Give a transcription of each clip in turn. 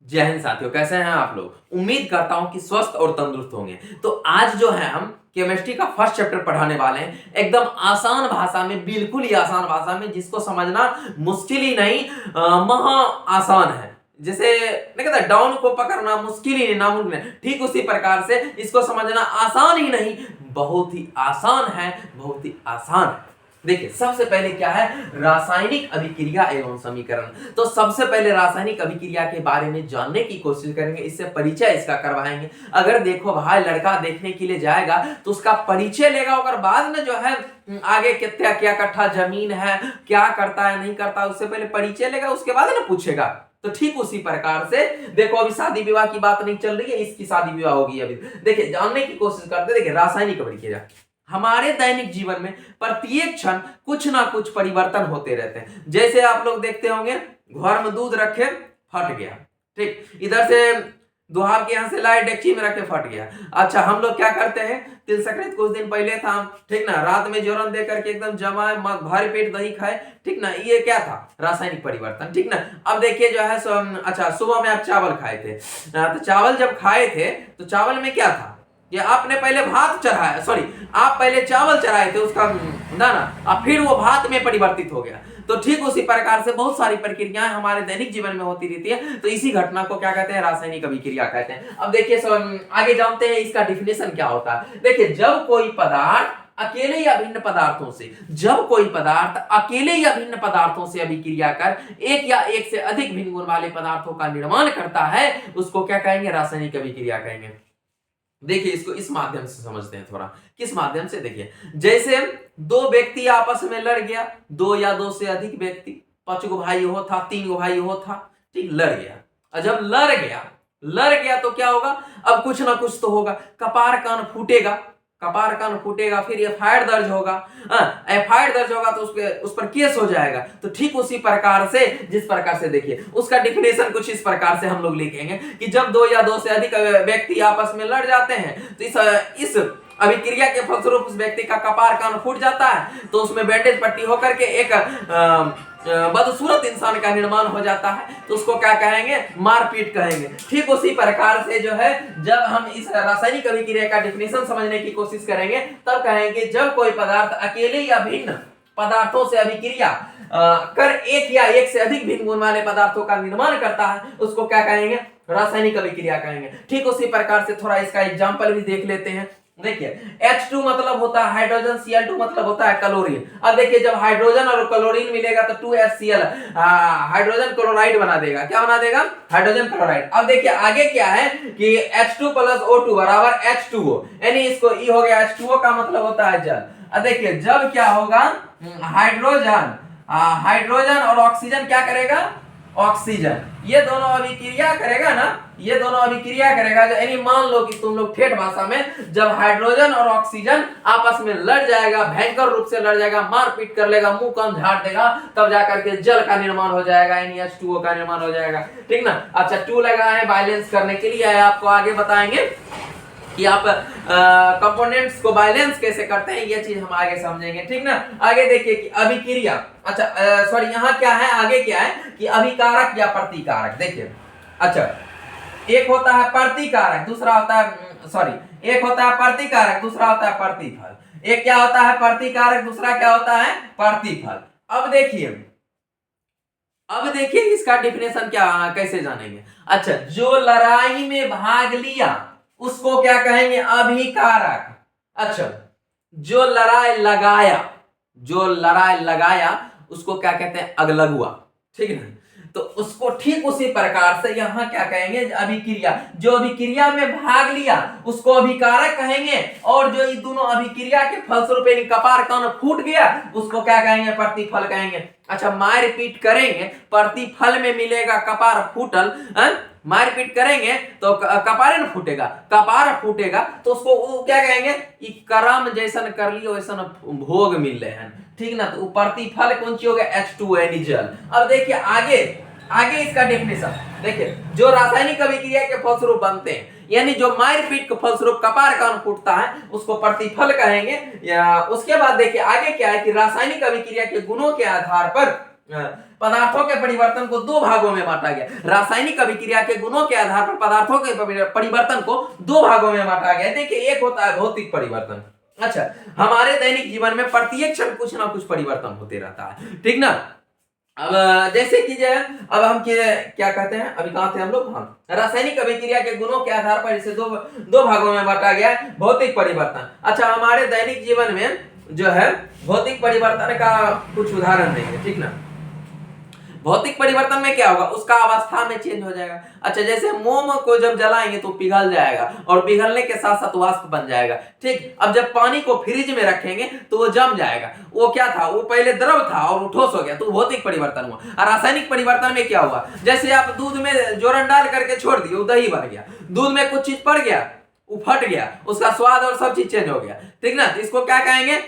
जय हिंद साथियों, कैसे हैं आप लोग। उम्मीद करता हूं कि स्वस्थ और तंदुरुस्त होंगे। तो आज जो है हम केमिस्ट्री का फर्स्ट चैप्टर पढ़ाने वाले हैं, एकदम आसान भाषा में, बिल्कुल ही आसान भाषा में, जिसको समझना मुश्किल ही नहीं महा आसान है। जैसे नहीं कहता डाउन को पकड़ना मुश्किल ही नहीं, नामुमकिन है, ठीक उसी प्रकार से इसको समझना आसान ही नहीं, बहुत ही आसान है, बहुत ही आसान है। देखिए सबसे पहले क्या है, रासायनिक अभिक्रिया एवं समीकरण। तो सबसे पहले रासायनिक अभिक्रिया के बारे में जानने की कोशिश करेंगे, इससे परिचय इसका करवाएंगे। अगर देखो भाई लड़का देखने के लिए जाएगा तो उसका परिचय लेगा, और बाद में जो है आगे कितना क्या कट्ठा जमीन है, क्या करता है नहीं करता, उससे पहले परिचय लेगा, उसके बाद ना पूछेगा। तो ठीक उसी प्रकार से देखो, अभी शादी विवाह की बात नहीं चल रही है, इसकी शादी विवाह होगी अभी। देखिए जानने की कोशिश करते, देखिए रासायनिक अभिक्रिया हमारे दैनिक जीवन में प्रत्येक क्षण कुछ ना कुछ परिवर्तन होते रहते हैं। जैसे आप लोग देखते होंगे, घर में दूध रखे फट गया, ठीक, इधर से दुहार के यहां से लाए डेक्ची में रखे फट गया। अच्छा हम लोग क्या करते हैं, तिल संक्रांति कुछ दिन पहले था, ठीक ना, रात में जोरन दे करके एकदम जमाए भारी पेट दही खाए, ठीक ना, ये क्या था, रासायनिक परिवर्तन, ठीक ना। अब देखिए जो है अच्छा सुबह में आप चावल खाए थे, तो चावल जब खाए थे तो चावल में क्या था, ये आपने पहले भात चढ़ाया, सॉरी आप पहले चावल चढ़ाए थे उसका दाना, अब फिर वो भात में परिवर्तित हो गया। तो ठीक उसी प्रकार से बहुत सारी प्रक्रियाएं हमारे दैनिक जीवन में होती रहती है। तो इसी घटना को क्या कहते हैं, रासायनिक अभिक्रिया कहते हैं। अब देखिए आगे जानते हैं इसका डिफिनेशन क्या होता है। देखिए जब कोई पदार्थ अकेले या भिन्न पदार्थों से, जब कोई पदार्थ अकेले या भिन्न पदार्थों से अभिक्रिया कर एक या एक से अधिक भिन्न गुण वाले पदार्थों का निर्माण करता है, उसको क्या कहेंगे, रासायनिक अभिक्रिया कहेंगे। देखिए इसको इस माध्यम से समझते हैं थोड़ा, किस माध्यम से, देखिए जैसे दो व्यक्ति आपस में लड़ गया, दो या दो से अधिक व्यक्ति, 5 गो भाई हो था, 3 गो भाई हो था, ठीक, लड़ गया। और जब लड़ गया तो क्या होगा, अब कुछ ना कुछ तो होगा, कपार कान फूटेगा, कपार कान फूटेगा, फिर एफआईआर दर्ज होगा, एफआईआर दर्ज होगा तो उस पर केस हो जाएगा। तो ठीक उसी प्रकार से, जिस प्रकार से देखिए उसका डिफिनेशन कुछ इस प्रकार से हम लोग लिखेंगे कि जब दो या दो से अधिक व्यक्ति आपस में लड़ जाते हैं तो इस अभिक्रिया के फलस्वरूप उस व्यक्ति का कपार कान फूट जाता है, तो उसमें बैंडेज पट्टी होकर के एक बदसूरत इंसान का निर्माण हो जाता है, तो उसको क्या कहेंगे, मारपीट कहेंगे। ठीक उसी प्रकार से जो है, जब हम इस रासायनिक अभिक्रिया का डिफिनेशन समझने की कोशिश करेंगे तब कहेंगे जब कोई पदार्थ अकेले या भिन्न पदार्थों से अभिक्रिया कर एक या एक से अधिक भिन्न गुण वाले पदार्थों का निर्माण करता है, उसको क्या कहेंगे, रासायनिक अभिक्रिया कहेंगे। ठीक उसी प्रकार से थोड़ा इसका एग्जांपल भी देख लेते हैं। देखिए H2 मतलब होता है हाइड्रोजन, Cl2 मतलब होता है क्लोरीन। अब देखिए जब हाइड्रोजन और क्लोरीन मिलेगा तो 2HCl हाइड्रोजन क्लोराइड बना देगा, क्या बना देगा, हाइड्रोजन क्लोराइड। अब देखिए आगे क्या है कि H2 + O2 बराबर H2O, यानी इसको E हो गया, H2O का मतलब होता है जल। अब देखिए जब क्या होगा, हाइड्रोजन और ऑक्सीजन क्या करेगा, ऑक्सीजन, ये दोनों अभिक्रिया करेगा ना, ये दोनों अभिक्रिया करेगा, यानी मान लो कि तुम लोग ठेठ भाषा में, जब हाइड्रोजन और ऑक्सीजन आपस में लड़ जाएगा, भयंकर रूप से लड़ जाएगा, मारपीट कर लेगा, मुंह कान झाड़ देगा, तब जाकर के जल का निर्माण हो जाएगा, यानी H2O का निर्माण हो जाएगा, ठीक ना। अच्छा 2 लगा है बैलेंस करने के लिए, आपको आगे बताएंगे कि आप कंपोनेंट्स को बैलेंस कैसे करते हैं, ये चीज हम आगे समझेंगे, ठीक ना। आगे देखिए कि अभिक्रिया, अच्छा सॉरी यहाँ क्या है, आगे क्या है कि अभिकारक या प्रतिकारक। देखिए अच्छा एक होता है प्रतिकारक, दूसरा होता है सॉरी एक होता है प्रतिकारक, दूसरा होता है प्रतिफल। एक क्या होता है प्रतिकारक, दूसरा क्या होता है प्रतिफल। अब देखिए इसका डिफिनेशन क्या कैसे जानेंगे। अच्छा जो लड़ाई में भाग लिया उसको क्या कहेंगे, अभिकारक। अच्छा जो लड़ाई लगाया उसको क्या कहते हैं, अगलगुआ, ठीक है ना। तो उसको ठीक उसी प्रकार से यहां क्या कहेंगे, अभिक्रिया, जो अभिक्रिया में भाग लिया उसको अभिकारक कहेंगे, और जो ये दोनों अभिक्रिया के फलस्वरूप कपार कान फूट गया उसको क्या कहेंगे, प्रतिफल कहेंगे। अच्छा मारपीट करेंगे, प्रतिफल में मिलेगा कपार फूटल, मारपीट करेंगे तो कपारे न फूटेगा, कपार फूटेगा तो उसको क्या कहेंगे, करम जैसन कर लियो वैसन भोग मिल रहे हैं, ठीक ना। तो प्रतिफल कौन सी हो गया, H2O यानी जल। अब देखिए आगे इसका डेफिनेशन देखिए, जो रासायनिक अभिक्रिया के फलस्वरूप बनते हैं, यानी जो मारपीट के फलस्वरूप कपार कान फूटता है उसको प्रतिफल कहेंगे। या उसके बाद देखिए आगे क्या है कि रासायनिक अभिक्रिया के गुणों के आधार पर पदार्थों के परिवर्तन को दो भागों में बांटा गया। रासायनिक अभिक्रिया के गुणों के आधार पर पदार्थों के परिवर्तन को दो भागों में बांटा गया। देखिए, एक होता है भौतिक परिवर्तन। अच्छा, हमारे दैनिक जीवन में प्रत्येक क्षण कुछ ना कुछ परिवर्तन होते रहता है, ठीक ना। अब जैसे कि जो है, अब हम क्या कहते हैं, अभी कहां थे हम लोग, हाँ, रासायनिक अभिक्रिया के गुणों के आधार पर इसे दो भागों में बांटा गया है, भौतिक परिवर्तन। अच्छा, हमारे दैनिक जीवन में जो है भौतिक परिवर्तन का कुछ उदाहरण देंगे, ठीक ना। भौतिक परिवर्तन में क्या होगा, उसका अवस्था में चेंज हो जाएगा। अच्छा, जैसे मोम को जब जलाएंगे तो पिघल जाएगा और पिघलने के साथ साथ वाष्प बन जाएगा, ठीक। अब जब पानी को फ्रिज में रखेंगे तो वो जम जाएगा। वो क्या था, वो पहले द्रव था और वो ठोस हो गया, तो भौतिक परिवर्तन हुआ। और रासायनिक परिवर्तन में क्या हुआ, जैसे आप दूध में जोरन डाल करके छोड़ दिए, वो दही बन गया। दूध में कुछ चीज पड़ गया, वो फट गया, उसका स्वाद और सब चीज चेंज हो गया, ठीक ना। इसको क्या कहेंगे,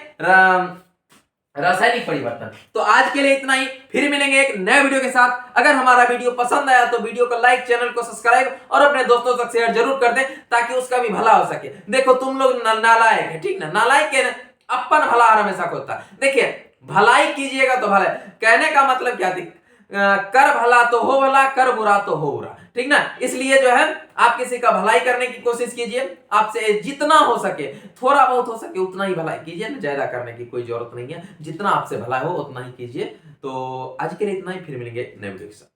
रासायनिक परिवर्तन। तो आज के लिए इतना ही, फिर मिलेंगे एक नए वीडियो के साथ। अगर हमारा वीडियो पसंद आया तो वीडियो को लाइक, चैनल को सब्सक्राइब और अपने दोस्तों तक शेयर जरूर कर दें, ताकि उसका भी भला हो सके। देखो, तुम लोग नालायक है, ठीक ना, नालायक के अपन भला हमेशा होता है। देखिए, भलाई कीजिएगा तो भला, कहने का मतलब क्या थी, कर भला तो हो भला, कर बुरा तो हो बुरा, ठीक ना। इसलिए जो है, आप किसी का भलाई करने की कोशिश कीजिए, आपसे जितना हो सके, थोड़ा बहुत हो सके उतना ही भलाई कीजिए, ज्यादा करने की कोई जरूरत नहीं है। जितना आपसे भला हो उतना ही कीजिए। तो आज के लिए इतना ही, फिर मिलेंगे नए वीडियो के साथ।